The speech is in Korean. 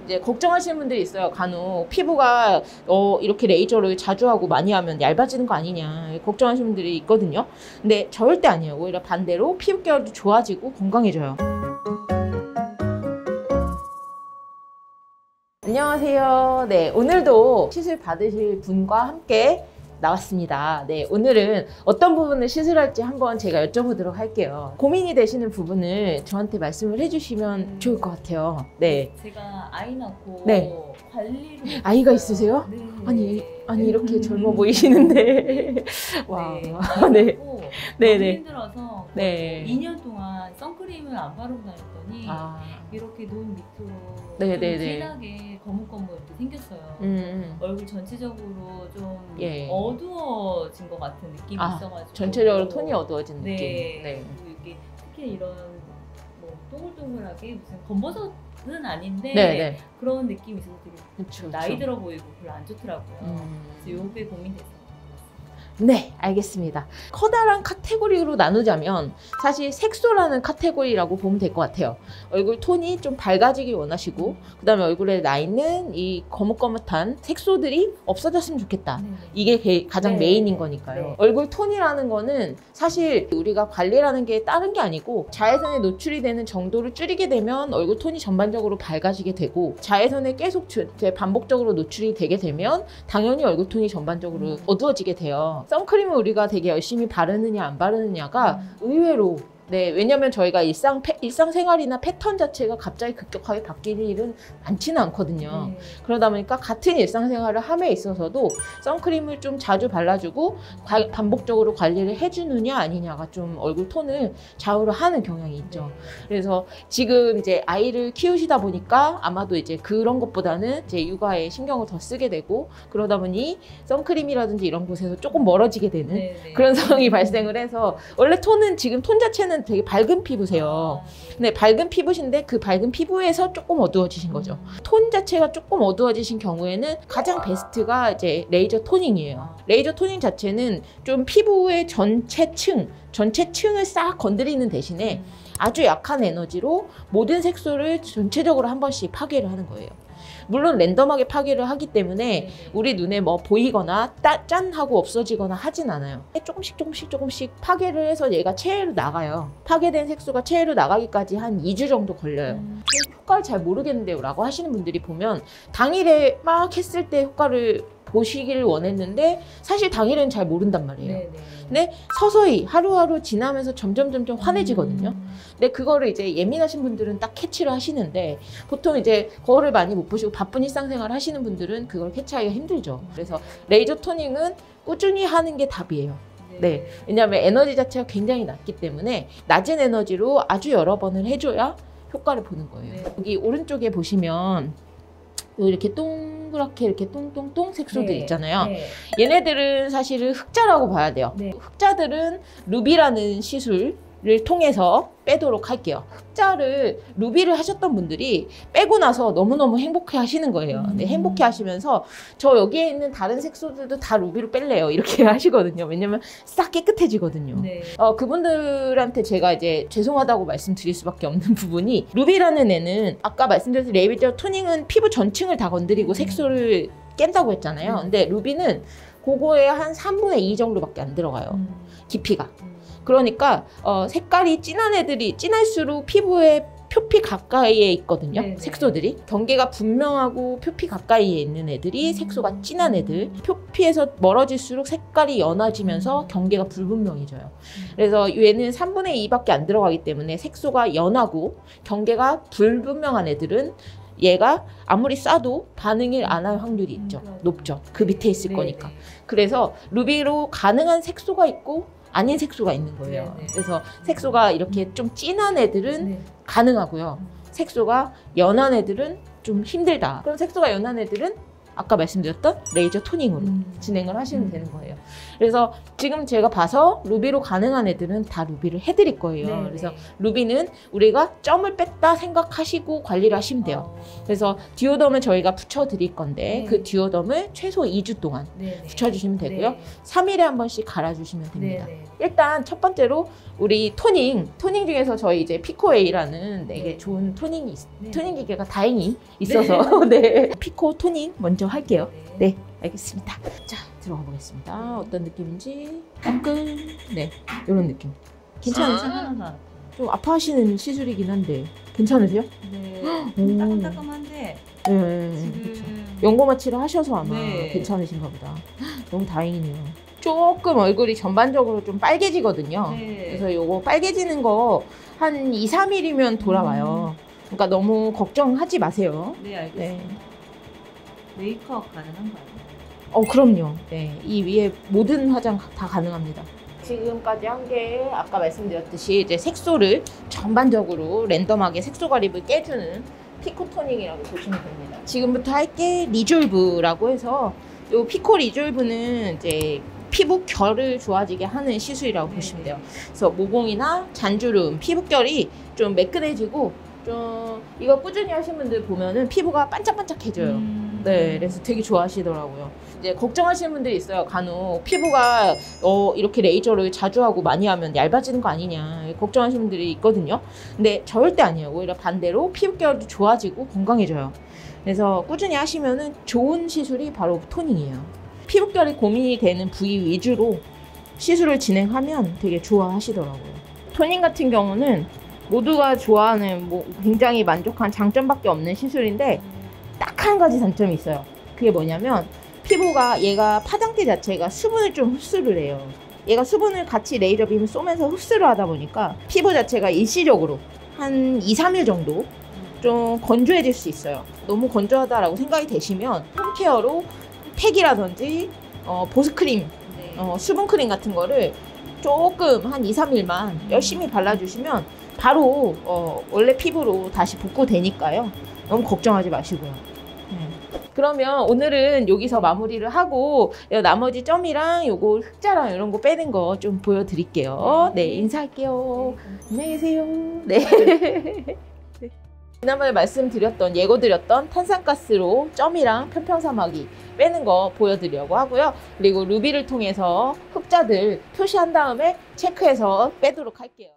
이제 걱정하시는 분들이 있어요. 간혹 피부가 이렇게 레이저를 자주 하고 많이 하면 얇아지는 거 아니냐 걱정하시는 분들이 있거든요. 근데 절대 아니에요. 오히려 반대로 피부 결도 좋아지고 건강해져요. 안녕하세요. 네, 오늘도 시술 받으실 분과 함께 나왔습니다. 네, 오늘은 어떤 부분을 시술할지 한번 제가 여쭤보도록 할게요. 고민이 되시는 부분을 저한테 말씀을 해주시면 좋을 것 같아요. 네. 제가 아이 낳고 네. 관리를 아이가 했어요. 있으세요? 네. 아니 이렇게 젊어 보이시는데. 와. 네. 네. 너무 네네. 힘들어서 네. 2년 동안 선크림을 안 바르고 다녔더니 이렇게 눈 밑으로 네네네. 좀 진하게 거뭇거뭇 이렇게 생겼어요. 얼굴 전체적으로 좀 예. 어두워진 것 같은 느낌이 있어가지고 전체적으로 톤이 어두워진 느낌. 네. 네. 그리고 이게 특히 이런 뭐 동글동글하게 무슨 검버섯은 아닌데 네네. 그런 느낌이 있어서 되게 그쵸, 나이 그쵸. 들어 보이고 별로 안 좋더라고요. 그래서 요게 고민돼서. 네, 알겠습니다. 커다란 카테고리로 나누자면 사실 색소라는 카테고리라고 보면 될 것 같아요. 얼굴 톤이 좀 밝아지길 원하시고 그 다음에 얼굴에 나 있는 이 거뭇거뭇한 색소들이 없어졌으면 좋겠다. 이게 가장 메인인 거니까요. 얼굴 톤이라는 거는 사실 우리가 관리라는 게 다른 게 아니고 자외선에 노출이 되는 정도를 줄이게 되면 얼굴 톤이 전반적으로 밝아지게 되고 자외선에 계속 반복적으로 노출이 되게 되면 당연히 얼굴 톤이 전반적으로 어두워지게 돼요. 선크림을 우리가 되게 열심히 바르느냐 안 바르느냐가 의외로 왜냐면 저희가 일상생활이나 패턴 자체가 갑자기 급격하게 바뀌는 일은 많지는 않거든요. 그러다 보니까 같은 일상생활을 함에 있어서도 선크림을 좀 자주 발라주고 반복적으로 관리를 해주느냐 아니냐가 좀 얼굴 톤을 좌우를 하는 경향이 있죠. 그래서 지금 이제 아이를 키우시다 보니까 아마도 이제 그런 것보다는 이제 육아에 신경을 더 쓰게 되고 그러다 보니 선크림이라든지 이런 곳에서 조금 멀어지게 되는 그런 상황이 발생을 해서 원래 톤은 지금 톤 자체는 되게 밝은 피부세요. 근데 밝은 피부신데 그 밝은 피부에서 조금 어두워지신 거죠. 톤 자체가 조금 어두워지신 경우에는 가장 베스트가 이제 레이저 토닝이에요. 레이저 토닝 자체는 좀 피부의 전체층을 싹 건드리는 대신에 아주 약한 에너지로 모든 색소를 전체적으로 한 번씩 파괴를 하는 거예요. 물론 랜덤하게 파괴를 하기 때문에 우리 눈에 뭐 보이거나 짠 하고 없어지거나 하진 않아요. 조금씩 파괴를 해서 얘가 체외로 나가요. 파괴된 색소가 체외로 나가기까지 한 2주 정도 걸려요. 효과를 잘 모르겠는데요 라고 하시는 분들이 보면 당일에 막 했을 때 효과를 보시길 원했는데 사실 당일에는 잘 모른단 말이에요. 근데 서서히 하루하루 지나면서 점점 환해지거든요. 근데 그거를 이제 예민하신 분들은 딱 캐치를 하시는데 보통 이제 거울을 많이 못 보시고 바쁜 일상생활 하시는 분들은 그걸 캐치하기가 힘들죠. 그래서 레이저 토닝은 꾸준히 하는 게 답이에요. 네, 왜냐하면 에너지 자체가 굉장히 낮기 때문에 낮은 에너지로 아주 여러 번을 해줘야 효과를 보는 거예요. 여기 오른쪽에 보시면 이렇게 동그랗게 이렇게 똥똥똥 색소들 있잖아요. 얘네들은 사실은 흑자라고 봐야 돼요. 흑자들은 루비라는 시술을 통해서 빼도록 할게요. 흑자를 루비를 하셨던 분들이 빼고 나서 너무너무 행복해 하시는 거예요. 근데 행복해 하시면서 저 여기에 있는 다른 색소들도 다 루비로 뺄래요 이렇게 하시거든요. 왜냐면 싹 깨끗해지거든요. 그분들한테 제가 이제 죄송하다고 말씀드릴 수밖에 없는 부분이 루비라는 애는 아까 말씀드린 레이저 토닝은 피부 전층을 다 건드리고 색소를 깬다고 했잖아요. 근데 루비는 그거에 한 3분의 2 정도밖에 안 들어가요. 깊이가. 그러니까 색깔이 진한 애들이 진할수록 피부에 표피 가까이에 있거든요. 색소들이. 경계가 분명하고 표피 가까이에 있는 애들이 색소가 진한 애들. 표피에서 멀어질수록 색깔이 연해지면서 경계가 불분명해져요. 그래서 얘는 3분의 2밖에 안 들어가기 때문에 색소가 연하고 경계가 불분명한 애들은 얘가 아무리 싸도 반응을 안 할 확률이 있죠. 높죠. 그 밑에 있을 거니까. 그래서 루비로 가능한 색소가 있고 아닌 색소가 있는 거예요. 그래서 색소가 이렇게 좀 진한 애들은 가능하고요. 색소가 연한 애들은 좀 힘들다. 그럼 색소가 연한 애들은 아까 말씀드렸던 레이저 토닝으로 진행을 하시면 되는 거예요. 그래서 지금 제가 봐서 루비로 가능한 애들은 다 루비를 해드릴 거예요. 네, 그래서 네. 루비는 우리가 점을 뺐다 생각하시고 관리를 하시면 돼요. 그래서 듀오덤을 저희가 붙여드릴 건데 네. 그 듀오덤을 최소 2주 동안 네, 네. 붙여주시면 되고요. 네. 3일에 한 번씩 갈아주시면 됩니다. 네, 네. 일단 첫 번째로 우리 토닝 중에서 저희 이제 피코에이라는 되게 네. 좋은 토닝 네. 기계가 다행히 있어서 네. 피코 토닝 먼저 할게요. 네, 알겠습니다. 자, 들어가 보겠습니다. 어떤 느낌인지 따끔 네, 이런 느낌. 괜찮으세요? 하나가. 좀 아파하시는 시술이긴 한데 괜찮으세요? 네. 오. 따끔따끔한데 네, 그렇죠. 지금 연고 마취를 하셔서 아마 네. 괜찮으신가 보다. 너무 다행이네요. 조금 얼굴이 전반적으로 좀 빨개지거든요. 네. 그래서 요거 빨개지는 거 한 2, 3일이면 돌아와요. 그러니까 너무 걱정하지 마세요. 네, 알겠습니다. 네. 메이크업 가능한가요? 그럼요. 네. 이 위에 모든 화장 다 가능합니다. 지금까지 한 게 아까 말씀드렸듯이 이제 색소를 전반적으로 랜덤하게 색소 가립을 깨주는 피코 토닝이라고 보시면 됩니다. 지금부터 할 게 리졸브라고 해서 요 피코 리졸브는 이제 피부 결을 좋아지게 하는 시술이라고 보시면 돼요. 그래서 모공이나 잔주름, 피부결이 좀 매끈해지고 좀 이거 꾸준히 하신 분들 보면은 피부가 반짝반짝해져요. 네, 그래서 되게 좋아하시더라고요. 이제 걱정하시는 분들이 있어요. 간혹 피부가 이렇게 레이저를 자주 하고 많이 하면 얇아지는 거 아니냐 걱정하시는 분들이 있거든요. 근데 절대 아니에요. 오히려 반대로 피부결도 좋아지고 건강해져요. 그래서 꾸준히 하시면은 좋은 시술이 바로 토닝이에요. 피부결이 고민이 되는 부위 위주로 시술을 진행하면 되게 좋아하시더라고요. 토닝 같은 경우는 모두가 좋아하는 굉장히 만족한 장점밖에 없는 시술인데 딱 한 가지 단점이 있어요. 그게 뭐냐면 피부가 얘가 파장대 자체가 수분을 좀 흡수를 해요. 얘가 수분을 같이 레이저 빔을 쏘면서 흡수를 하다 보니까 피부 자체가 일시적으로 한 2, 3일 정도 좀 건조해질 수 있어요. 너무 건조하다라고 생각이 되시면 홈케어로 팩이라든지 보습크림, 수분크림 같은 거를 조금 한 2, 3일만 열심히 발라주시면 바로 원래 피부로 다시 복구되니까요. 너무 걱정하지 마시고요. 그러면 오늘은 여기서 마무리를 하고 나머지 점이랑 요거 흑자랑 이런 거 빼는 거 좀 보여드릴게요. 네, 인사할게요. 안녕히 계세요. 네. 지난번에 말씀드렸던 예고드렸던 탄산가스로 점이랑 편평사막이 빼는 거 보여드리려고 하고요. 그리고 루비를 통해서 흑자들 표시한 다음에 체크해서 빼도록 할게요.